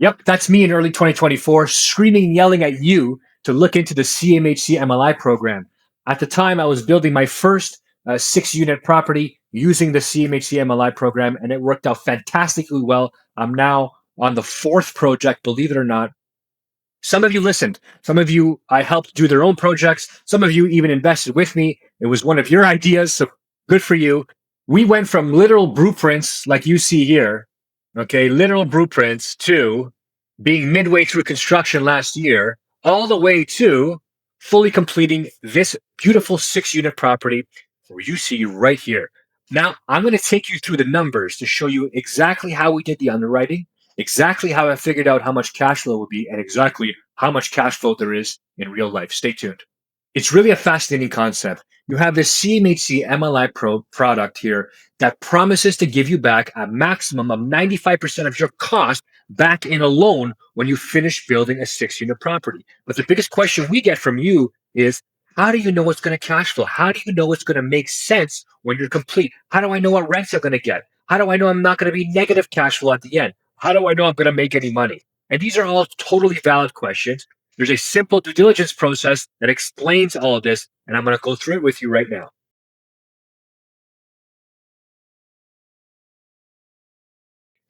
Yep, that's me in early 2024, screaming and yelling at you to look into the CMHC MLI program. At the time, I was building my first 6 unit property using the CMHC MLI program, and it worked out fantastically well. I'm now on the fourth project, believe it or not. Some of you listened. Some of you I helped do their own projects. Some of you even invested with me. It was one of your ideas, so good for you. We went from literal blueprints like you see here, okay, literal blueprints to being midway through construction last year, all the way to fully completing this beautiful 6 unit property where you see right here. Now, I'm going to take you through the numbers to show you exactly how we did the underwriting, exactly how I figured out how much cash flow would be, and exactly how much cash flow there is in real life. Stay tuned. It's really a fascinating concept. You have this CMHC MLI Pro product here that promises to give you back a maximum of 95% of your cost back in a loan when you finish building a 6 unit property. But the biggest question we get from you is, how do you know what's going to cash flow? How do you know what's going to make sense when you're complete? How do I know what rents I'm going to get? How do I know I'm not going to be negative cash flow at the end? How do I know I'm going to make any money? And these are all totally valid questions. There's a simple due diligence process that explains all of this, and I'm going to go through it with you right now.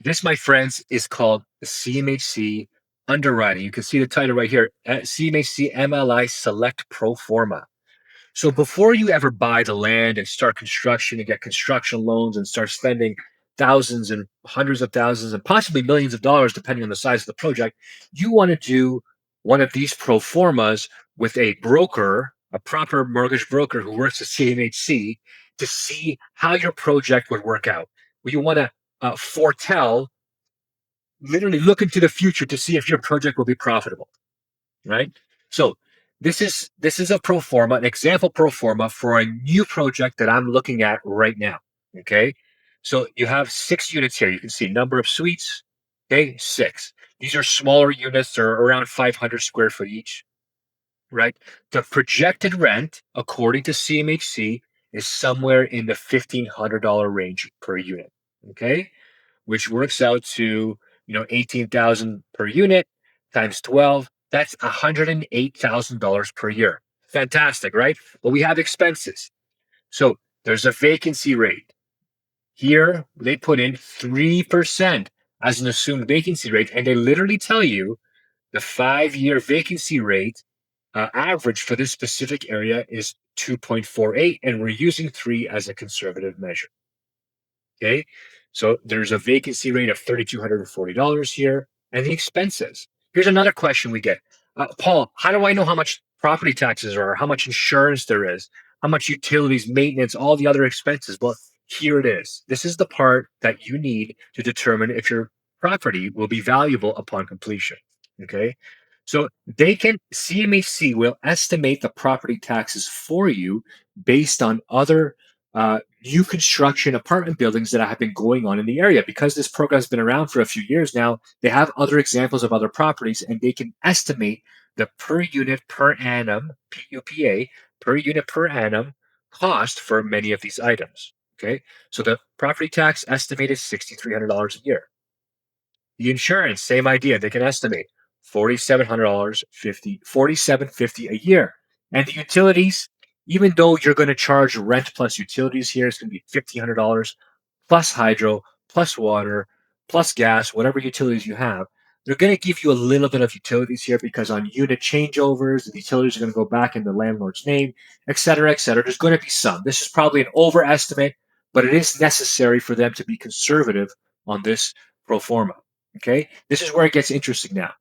This, my friends, is called the CMHC underwriting. You can see the title right here, CMHC MLI Select Pro Forma. So before you ever buy the land and start construction and get construction loans and start spending thousands and hundreds of thousands and possibly millions of dollars, depending on the size of the project, you want to do one of these pro formas with a broker, a proper mortgage broker who works at CMHC to see how your project would work out. You want to foretell, literally look into the future to see if your project will be profitable, right? So this is a pro forma, an example pro forma for a new project that I'm looking at right now. Okay. So you have 6 units here. You can see number of suites. Okay, six. These are smaller units. They're around 500 square foot each, right? The projected rent, according to CMHC, is somewhere in the $1,500 range per unit. Okay, which works out to 18,000 per unit times 12. That's $108,000 per year. Fantastic, right? But we have expenses. So there's a vacancy rate. Here they put in 3% as an assumed vacancy rate, and they literally tell you the 5 year vacancy rate average for this specific area is 2.48, and we're using 3 as a conservative measure. Okay. So there's a vacancy rate of $3,240 here, and the expenses. Here's another question we get. Paul, how do I know how much property taxes are, how much insurance there is, how much utilities, maintenance, all the other expenses? Well, here it is. This is the part that you need to determine if your property will be valuable upon completion. Okay. So CMHC will estimate the property taxes for you based on other new construction apartment buildings that have been going on in the area. Because this program has been around for a few years now, they have other examples of other properties, and they can estimate the per unit per annum, PUPA, per unit per annum cost for many of these items. Okay, so the property tax estimated $6,300 a year. The insurance, same idea. They can estimate $4,700, 4750 a year. And the utilities, even though you're going to charge rent plus utilities here, it's going to be $1,500 plus hydro, plus water, plus gas, whatever utilities you have. They're going to give you a little bit of utilities here because on unit changeovers, the utilities are going to go back in the landlord's name, et cetera, et cetera. There's going to be some. This is probably an overestimate, but it is necessary for them to be conservative on this pro forma. Okay, this is where it gets interesting now.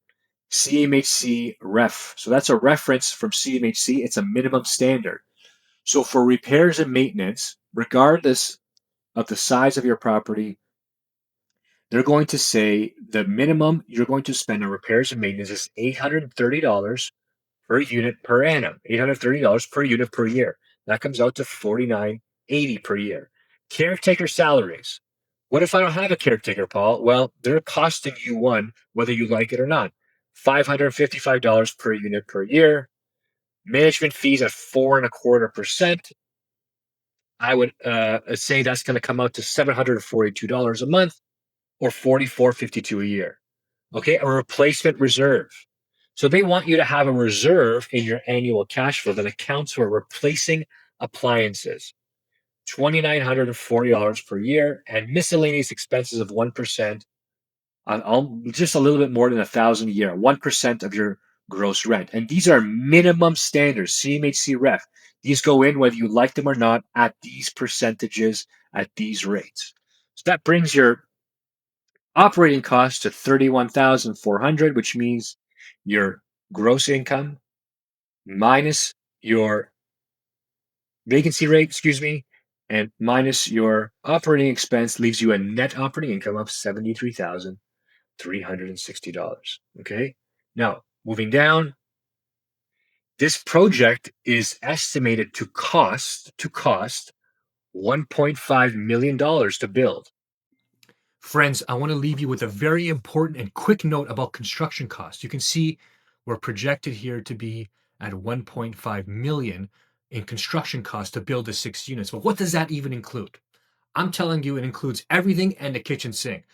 CMHC ref. So that's a reference from CMHC. It's a minimum standard. So for repairs and maintenance, regardless of the size of your property, they're going to say the minimum you're going to spend on repairs and maintenance is $830 per unit per annum. $830 per unit per year. That comes out to $49.80 per year. Caretaker salaries. What if I don't have a caretaker, Paul? Well, they're costing you one, whether you like it or not. $555 per unit per year. Management fees at 4.25%. I would say that's going to come out to $742 a month or $44.52 a year. Okay, a replacement reserve. So they want you to have a reserve in your annual cash flow that accounts for replacing appliances, $2,940 per year, and miscellaneous expenses of 1% on just a little bit more than 1,000 a year, 1% of your gross rent. And these are minimum standards, CMHC ref. These go in whether you like them or not at these percentages, at these rates. So that brings your operating costs to 31,400, which means your gross income minus your vacancy rate, excuse me, and minus your operating expense leaves you a net operating income of $73,360. Okay. Now, moving down, this project is estimated to cost $1.5 million to build. Friends, I want to leave you with a very important and quick note about construction costs. You can see we're projected here to be at 1.5 million in construction costs to build the 6 units. But what does that even include? I'm telling you, it includes everything and the kitchen sink.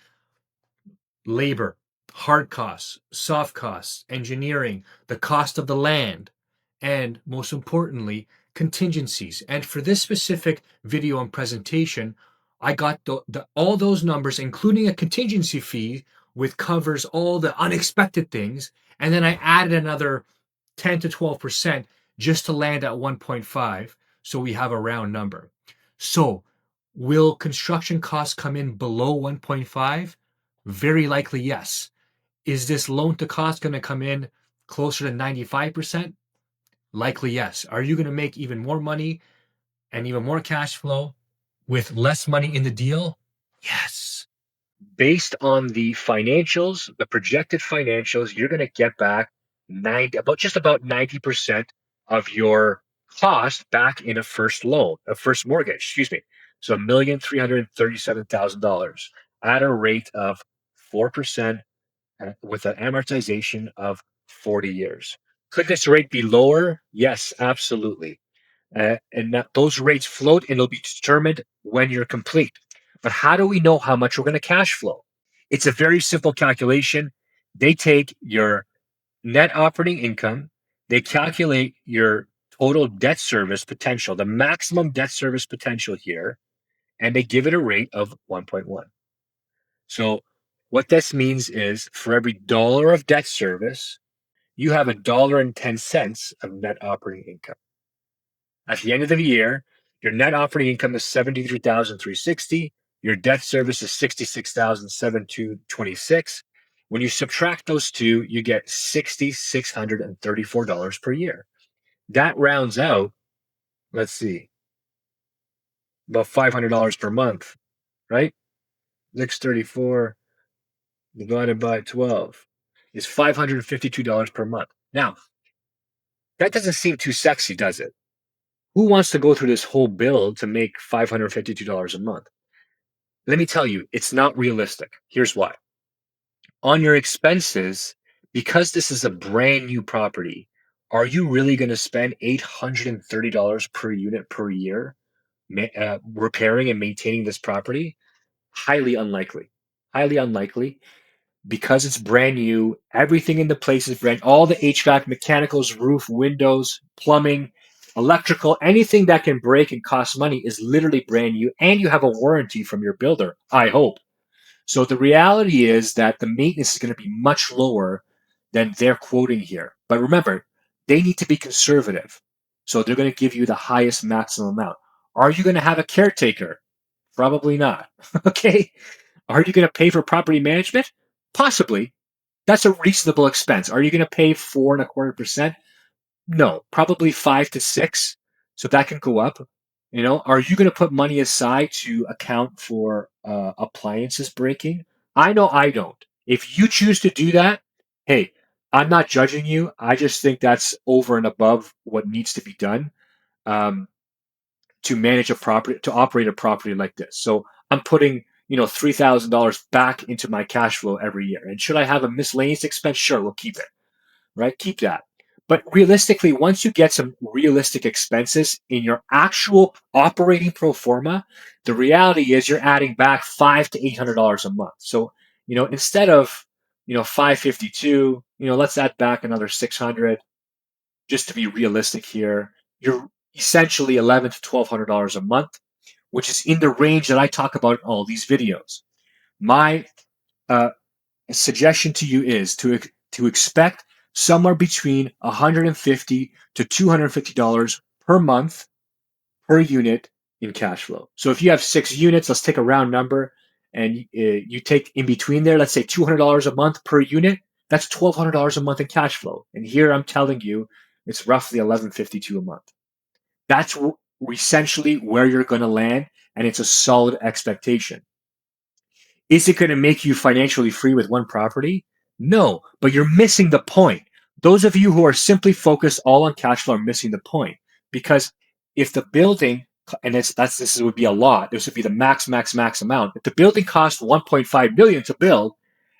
Labor, hard costs, soft costs, engineering, the cost of the land, and most importantly, contingencies. And for this specific video and presentation, I got all those numbers, including a contingency fee, which covers all the unexpected things. And then I added another 10 to 12% just to land at 1.5. So we have a round number. So will construction costs come in below 1.5? Very likely, yes. Is this loan to cost going to come in closer to 95%? Likely, yes. Are you going to make even more money and even more cash flow with less money in the deal? Yes. Based on the financials, the projected financials, you're going to get back just about 90% of your cost back in a first loan, a first mortgage, excuse me. So $1,337,000 at a rate of 4% with an amortization of 40 years. Could this rate be lower? Yes, absolutely. Those rates float and it'll be determined when you're complete. But how do we know how much we're going to cash flow? It's a very simple calculation. They take your net operating income, they calculate your total debt service potential, the maximum debt service potential here, and they give it a rate of 1.1. So what this means is for every dollar of debt service, you have $1.10 of net operating income. At the end of the year, your net operating income is 73,360. Your debt service is 66,726. When you subtract those two, you get $6,634 per year. That rounds out, let's see, about $500 per month, right? 634 divided by 12 is $552 per month. Now, that doesn't seem too sexy, does it? Who wants to go through this whole bill to make $552 a month? Let me tell you, it's not realistic. Here's why. On your expenses, because this is a brand new property, are you really going to spend $830 per unit per year repairing and maintaining this property? Highly unlikely. Highly unlikely because it's brand new. Everything in the place is brand. All the HVAC, mechanicals, roof, windows, plumbing, electrical, anything that can break and cost money is literally brand new, and you have a warranty from your builder. I hope. So the reality is that the maintenance is going to be much lower than they're quoting here. But remember, they need to be conservative. So they're going to give you the highest maximum amount. Are you going to have a caretaker? Probably not. Okay. Are you going to pay for property management? Possibly. That's a reasonable expense. Are you going to pay 4.25%? No, probably 5 to 6. So that can go up. Are you going to put money aside to account for appliances breaking? I know I don't. If you choose to do that, hey, I'm not judging you. I just think that's over and above what needs to be done. To manage a property, to operate a property like this. So I'm putting, $3,000 back into my cash flow every year. And should I have a miscellaneous expense? Sure, we'll keep it, right? Keep that. But realistically, once you get some realistic expenses in your actual operating pro forma, the reality is you're adding back $500 to $800 a month. So, instead of 552, let's add back another 600 just to be realistic here. You're essentially $1,100 to $1,200 a month, which is in the range that I talk about in all these videos. My uh, suggestion to you is to expect somewhere between $150 to $250 per month per unit in cash flow. So if you have 6 units, let's take a round number, and you take in between there, let's say $200 a month per unit. That's $1,200 a month in cash flow. And here I'm telling you, it's roughly $1,152 a month. That's essentially where you're going to land, and it's a solid expectation. Is it going to make you financially free with one property? No, but you're missing the point. Those of you who are simply focused all on cash flow are missing the point, because if the building, and this would be a lot, this would be the max amount. If the building costs 1.5 million to build,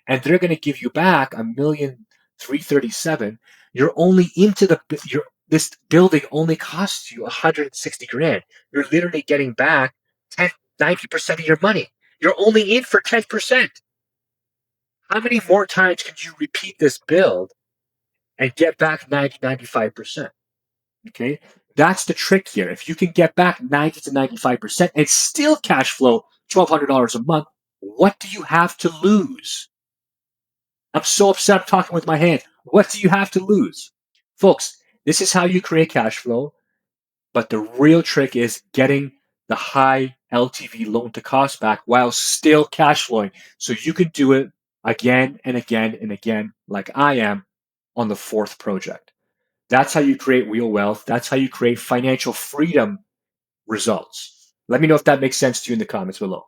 and they're going to give you back $1,337,000, you're only this building only costs you 160 grand. You're literally getting back 90% of your money. You're only in for 10%. How many more times can you repeat this build and get back 95%? Okay. That's the trick here. If you can get back 90 to 95% and still cash flow $1,200 a month, what do you have to lose? I'm so upset I'm talking with my hand. What do you have to lose? Folks, this is how you create cash flow. But the real trick is getting the high LTV loan to cost back while still cash flowing. So you can do it again and again and again, like I am on the 4th project. That's how you create real wealth. That's how you create financial freedom results. Let me know if that makes sense to you in the comments below.